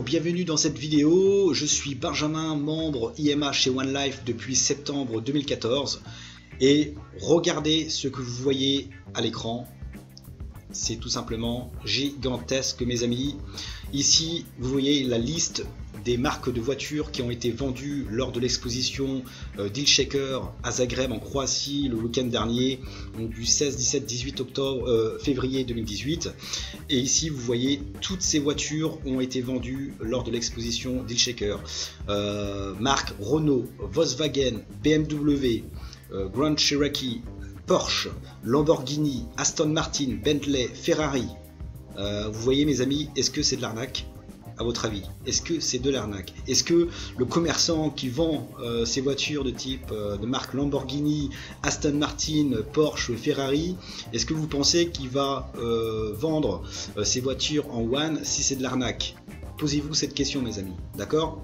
bienvenue dans cette vidéo. Je suis Benjamin, membre IMA chez One Life depuis septembre 2014 et regardez ce que vous voyez à l'écran. C'est tout simplement gigantesque, mes amis. Ici, vous voyez la liste des marques de voitures qui ont été vendues lors de l'exposition Deal Shaker à Zagreb en Croatie le week-end dernier, donc du 16, 17, 18 février 2018. Et ici, vous voyez, toutes ces voitures ont été vendues lors de l'exposition Deal Shaker. Marques Renault, Volkswagen, BMW, Grand Cherokee, Porsche, Lamborghini, Aston Martin, Bentley, Ferrari. Vous voyez, mes amis, est-ce que c'est de l'arnaque? À votre avis, est-ce que c'est de l'arnaque? Est-ce que le commerçant qui vend ces voitures de type de marque Lamborghini, Aston Martin, Porsche, Ferrari, est-ce que vous pensez qu'il va vendre ces voitures en one si c'est de l'arnaque? Posez-vous cette question, mes amis, d'accord?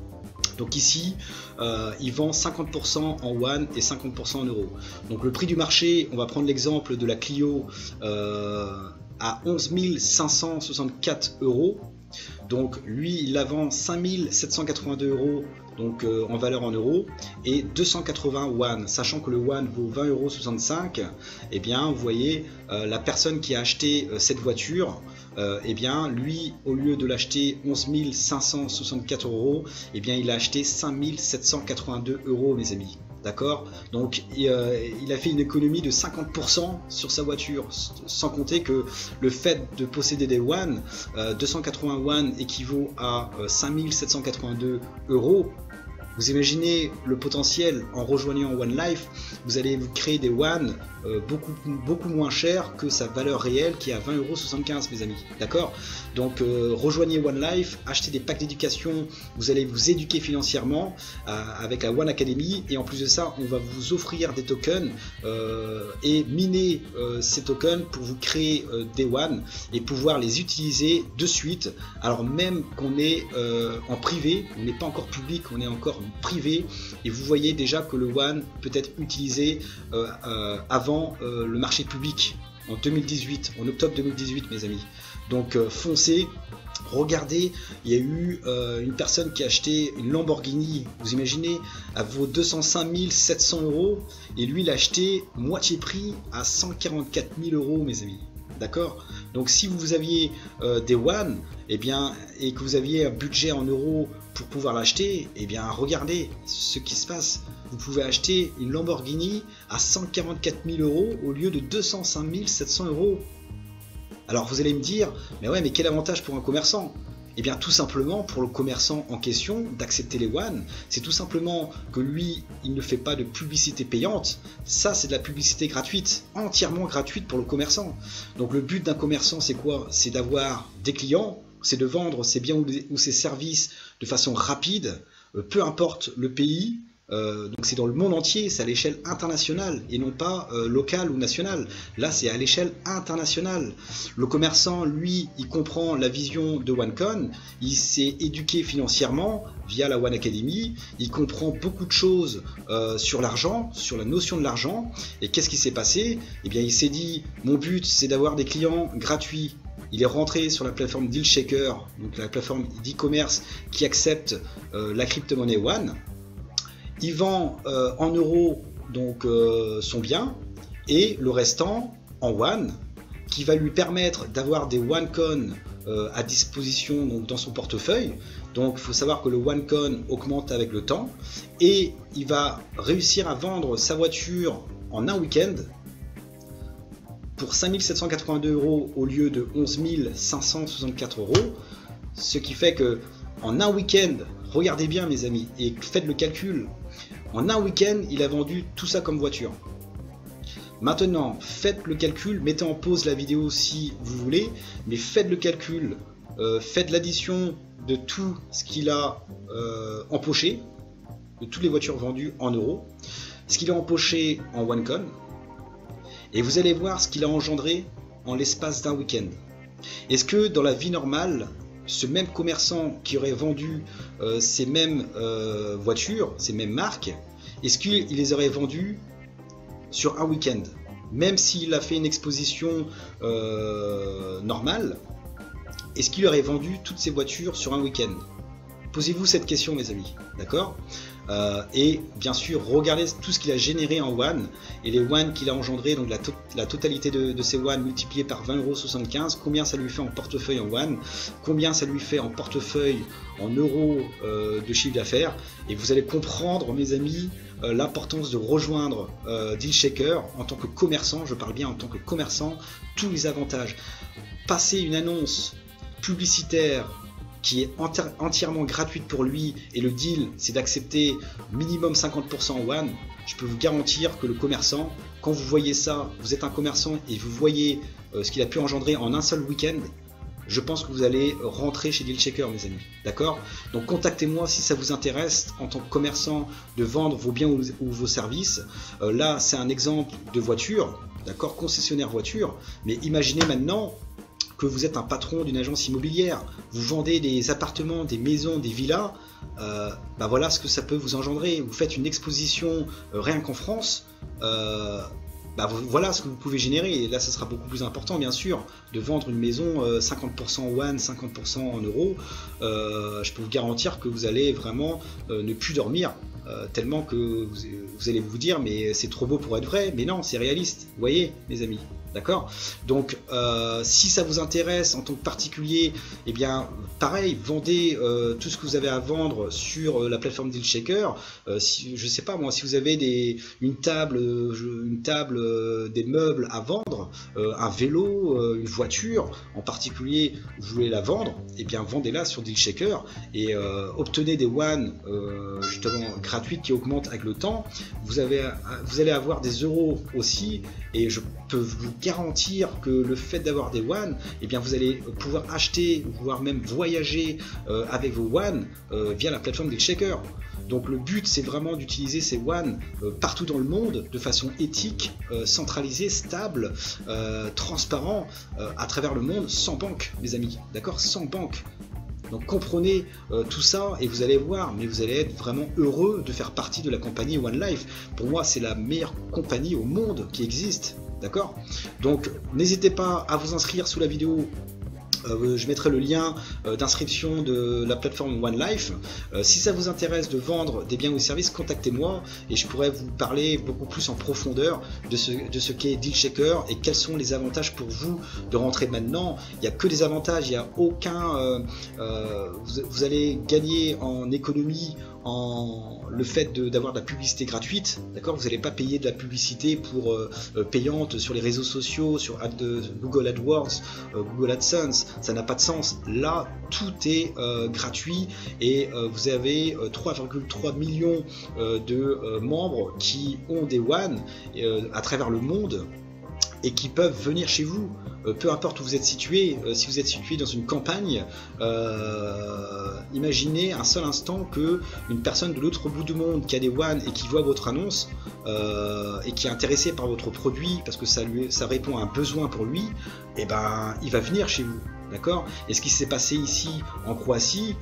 Donc ici, il vend 50% en one et 50% en euros. Donc le prix du marché, on va prendre l'exemple de la Clio à 11 564 euros. Donc lui, il la vend 5 782 euros, donc en valeur en euros, et 280 one, sachant que le one vaut 20,65 €. Et bien, vous voyez, la personne qui a acheté cette voiture, et bien, lui, au lieu de l'acheter 11 564 euros, et bien, il a acheté 5 782 euros, mes amis. D'accord, donc il a fait une économie de 50% sur sa voiture, sans compter que le fait de posséder des one, 280 one équivaut à 5 782 euros. Vous imaginez le potentiel en rejoignant One Life, vous allez vous créer des one beaucoup moins cher que sa valeur réelle qui est à 20,75 €, mes amis. D'accord, donc rejoignez One Life, achetez des packs d'éducation, vous allez vous éduquer financièrement avec la One Academy, et en plus de ça, on va vous offrir des tokens et miner ces tokens pour vous créer des one et pouvoir les utiliser de suite. Alors même qu'on est en privé, on n'est pas encore public, on est encore privé, et vous voyez déjà que le one peut être utilisé avant le marché public en 2018, en octobre 2018, mes amis. Donc foncez, regardez, il y a eu une personne qui a acheté une Lamborghini, vous imaginez, elle vaut 205 700 euros, et lui il a acheté moitié prix à 144 000 euros, mes amis. D'accord, donc si vous aviez des one, et bien, et que vous aviez un budget en euros pour pouvoir l'acheter, et bien regardez ce qui se passe. Vous pouvez acheter une Lamborghini à 144 000 euros au lieu de 205 700 euros. Alors vous allez me dire, mais ouais, mais quel avantage pour un commerçant? Eh bien tout simplement pour le commerçant en question d'accepter les one, c'est tout simplement que lui, il ne fait pas de publicité payante. Ça, c'est de la publicité gratuite, entièrement gratuite pour le commerçant. Donc le but d'un commerçant, c'est quoi? C'est d'avoir des clients, c'est de vendre ses biens ou ses services de façon rapide, peu importe le pays. Donc c'est dans le monde entier, c'est à l'échelle internationale et non pas locale ou nationale. Là, c'est à l'échelle internationale. Le commerçant, lui, il comprend la vision de OneCon, il s'est éduqué financièrement via la One Academy, il comprend beaucoup de choses sur l'argent, sur la notion de l'argent. Et qu'est-ce qui s'est passé? Eh bien, il s'est dit, mon but, c'est d'avoir des clients gratuits. Il est rentré sur la plateforme Deal Shaker, donc la plateforme d'e-commerce qui accepte la crypto-monnaie One. Il vend en euros donc son bien, et le restant en one, qui va lui permettre d'avoir des OneCoin à disposition donc, dans son portefeuille. Donc il faut savoir que le OneCoin augmente avec le temps, et il va réussir à vendre sa voiture en un week-end pour 5 782 euros au lieu de 11 564 euros, ce qui fait que en un week-end, regardez bien mes amis et faites le calcul, en un week-end il a vendu tout ça comme voiture. Maintenant faites le calcul, mettez en pause la vidéo si vous voulez, mais faites le calcul, faites l'addition de tout ce qu'il a empoché, de toutes les voitures vendues en euros, ce qu'il a empoché en OneCoin, et vous allez voir ce qu'il a engendré en l'espace d'un week-end. Est-ce que dans la vie normale, ce même commerçant qui aurait vendu ces mêmes voitures, ces mêmes marques, est-ce qu'il les aurait vendues sur un week-end? Même s'il a fait une exposition normale, est-ce qu'il aurait vendu toutes ces voitures sur un week-end? Posez-vous cette question, mes amis, d'accord? Et bien sûr, regardez tout ce qu'il a généré en WAN et les WAN qu'il a engendré, donc la totalité de ces WAN multiplié par 20,75 €, combien ça lui fait en portefeuille en WAN, combien ça lui fait en portefeuille en euros de chiffre d'affaires, et vous allez comprendre, mes amis, l'importance de rejoindre Dealshaker en tant que commerçant. Je parle bien en tant que commerçant, tous les avantages. Passer une annonce publicitaire qui est entièrement gratuite pour lui, et le deal c'est d'accepter minimum 50% en WAN, je peux vous garantir que le commerçant, quand vous voyez ça, vous êtes un commerçant et vous voyez ce qu'il a pu engendrer en un seul week-end, je pense que vous allez rentrer chez Dealshaker, mes amis, d'accord? Donc contactez-moi si ça vous intéresse en tant que commerçant de vendre vos biens ou vos services. Là c'est un exemple de voiture, d'accord, concessionnaire voiture, mais imaginez maintenant que vous êtes un patron d'une agence immobilière, vous vendez des appartements, des maisons, des villas, bah voilà ce que ça peut vous engendrer. Vous faites une exposition rien qu'en France, bah voilà ce que vous pouvez générer. Et là, ça sera beaucoup plus important, bien sûr, de vendre une maison 50% WAN, 50% en euros. Je peux vous garantir que vous allez vraiment ne plus dormir, tellement que vous allez vous dire, mais c'est trop beau pour être vrai. Mais non, c'est réaliste, vous voyez, mes amis. D'accord? Donc si ça vous intéresse en tant que particulier, eh bien pareil, vendez tout ce que vous avez à vendre sur la plateforme Dealshaker. Si, je sais pas moi, si vous avez une table, des meubles à vendre, un vélo, une voiture en particulier, vous voulez la vendre, eh bien vendez-la sur Dealshaker et obtenez des WAN justement gratuites qui augmentent avec le temps. Vous allez avoir des euros aussi, et je peux vous garantir que le fait d'avoir des WAN, eh bien vous allez pouvoir acheter, voire même voyager avec vos WAN via la plateforme Dealshaker. Donc le but c'est vraiment d'utiliser ces WAN partout dans le monde de façon éthique, centralisée, stable, transparent, à travers le monde, sans banque, mes amis, d'accord, sans banque. Donc comprenez tout ça et vous allez voir, mais vous allez être vraiment heureux de faire partie de la compagnie One Life. Pour moi, c'est la meilleure compagnie au monde qui existe, d'accord? Donc n'hésitez pas à vous inscrire sous la vidéo. Je mettrai le lien d'inscription de la plateforme One Life. Si ça vous intéresse de vendre des biens ou services, contactez-moi et je pourrais vous parler beaucoup plus en profondeur de ce qu'est Dealshaker et quels sont les avantages pour vous de rentrer maintenant. Il n'y a que des avantages, il n'y a aucun... vous allez gagner en économie, en le fait d'avoir de la publicité gratuite, d'accord, vous n'allez pas payer de la publicité payante sur les réseaux sociaux, sur Google AdWords, Google AdSense, ça n'a pas de sens. Là, tout est gratuit et vous avez 3,3 millions de membres qui ont des WAN à travers le monde et qui peuvent venir chez vous, peu importe où vous êtes situé. Si vous êtes situé dans une campagne, imaginez un seul instant que une personne de l'autre bout du monde qui a des WAN et qui voit votre annonce et qui est intéressé par votre produit parce que ça répond à un besoin pour lui, et ben il va venir chez vous. D'accord? Et ce qui s'est passé ici en Croatie,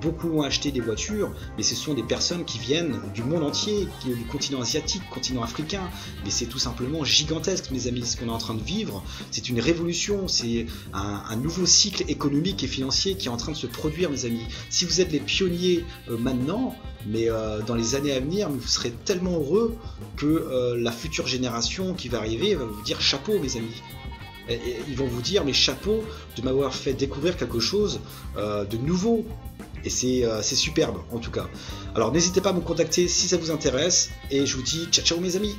beaucoup ont acheté des voitures, mais ce sont des personnes qui viennent du monde entier, du continent asiatique, continent africain. Mais c'est tout simplement gigantesque, mes amis, ce qu'on est en train de vivre. C'est une révolution, c'est un nouveau cycle économique et financier qui est en train de se produire, mes amis. Si vous êtes les pionniers maintenant, mais dans les années à venir, vous serez tellement heureux que la future génération qui va arriver va vous dire chapeau, mes amis. Et ils vont vous dire mais chapeau de m'avoir fait découvrir quelque chose de nouveau, et c'est superbe en tout cas. Alors n'hésitez pas à me contacter si ça vous intéresse et je vous dis ciao ciao mes amis.